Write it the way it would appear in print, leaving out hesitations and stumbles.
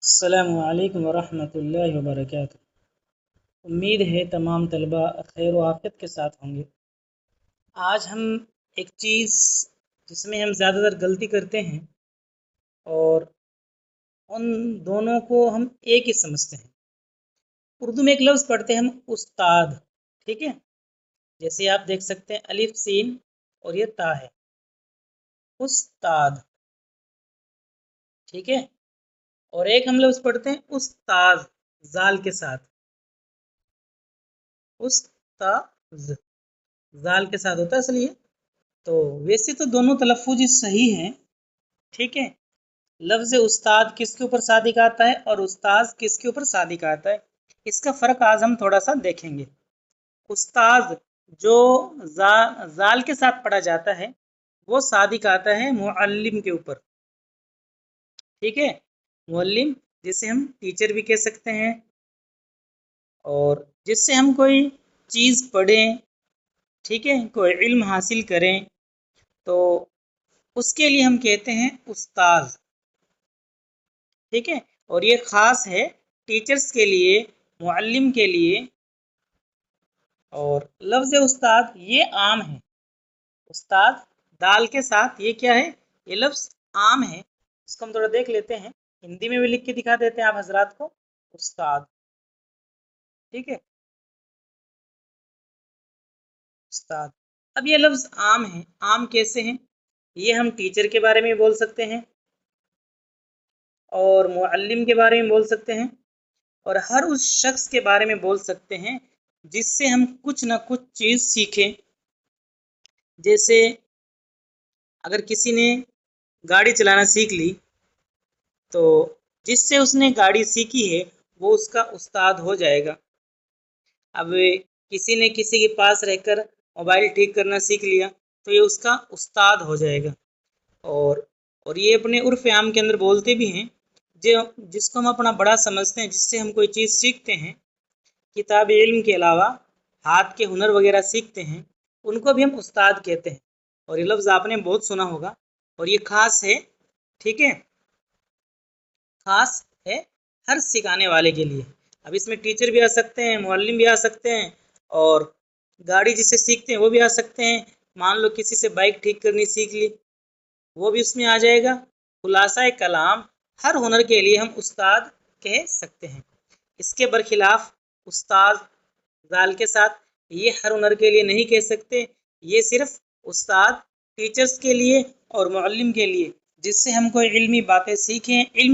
अस्सलामु अलैकुम वरहमतुल्लाहि वबरकातुह। उम्मीद है तमाम तलबा खैर व आफियत के साथ होंगे। आज हम एक चीज़ जिसमें हम ज़्यादातर गलती करते हैं और उन दोनों को हम एक ही समझते हैं। उर्दू में एक लफ्ज़ पढ़ते हैं हम उस्ताद, ठीक है। जैसे आप देख सकते हैं अलिफ सीन और ये ता है, उस्ताद, ठीक है। और एक हम लफ्ज़ पढ़ते हैं उस्ताज, जाल के साथ, उस्ताज जाल के साथ होता है असली। तो वैसे तो दोनों तलफ़ुज़ सही हैं, ठीक है। लफ्ज़ उस्ताद किसके ऊपर सादिक आता है और उस्ताज किसके ऊपर सादिक आता है, इसका फ़र्क आज हम थोड़ा सा देखेंगे। उस्ताज जो जाल के साथ पढ़ा जाता है वो सादिक आता है मुअल्लिम के ऊपर, ठीक है। मुअल्लिम जिसे हम टीचर भी कह सकते हैं, और जिससे हम कोई चीज़ पढ़ें, ठीक है, कोई इल्म हासिल करें, तो उसके लिए हम कहते हैं उस्ताज, ठीक है। और ये ख़ास है टीचर्स के लिए, मुअल्लिम के लिए। और लफ्ज़ उस्ताद ये आम है, उस्ताद दाल के साथ ये क्या है, ये लफ्ज़ आम है। इसको हम थोड़ा देख लेते हैं, हिंदी में भी लिख के दिखा देते हैं आप हजरात को, उस्ताद, ठीक है, उस्ताद। अब ये लफ्ज़ आम है, आम कैसे हैं, ये हम टीचर के बारे में बोल सकते हैं और मुअल्लिम के बारे में बोल सकते हैं, और हर उस शख्स के बारे में बोल सकते हैं जिससे हम कुछ ना कुछ चीज़ सीखें। जैसे अगर किसी ने गाड़ी चलाना सीख ली, तो जिससे उसने गाड़ी सीखी है वो उसका उस्ताद हो जाएगा। अब किसी ने किसी के पास रहकर मोबाइल ठीक करना सीख लिया तो ये उसका उस्ताद हो जाएगा। और ये अपने उर्फ़ आम के अंदर बोलते भी हैं, जो जिसको हम अपना बड़ा समझते हैं, जिससे हम कोई चीज़ सीखते हैं, किताब इल्म के अलावा हाथ के हुनर वगैरह सीखते हैं, उनको भी हम उस्ताद कहते हैं। और ये लफ्ज़ आपने बहुत सुना होगा, और ये ख़ास है, ठीक है, ख़ास है हर सिखाने वाले के लिए। अब इसमें टीचर भी आ सकते हैं, मुअल्लिम भी आ सकते हैं, और गाड़ी जिससे सीखते हैं वो भी आ सकते हैं। मान लो किसी से बाइक ठीक करनी सीख ली, वो भी उसमें आ जाएगा। खुलासा कलाम, हर हुनर के लिए हम उस्ताद कह सकते हैं। इसके बरखिलाफ उस्ताद जाल के साथ ये हर हुनर के लिए नहीं कह सकते, ये सिर्फ उस्ताद टीचर्स के लिए और मुअल्लिम के लिए, जिससे हम कोई इल्मी बातें सीखें, इल्म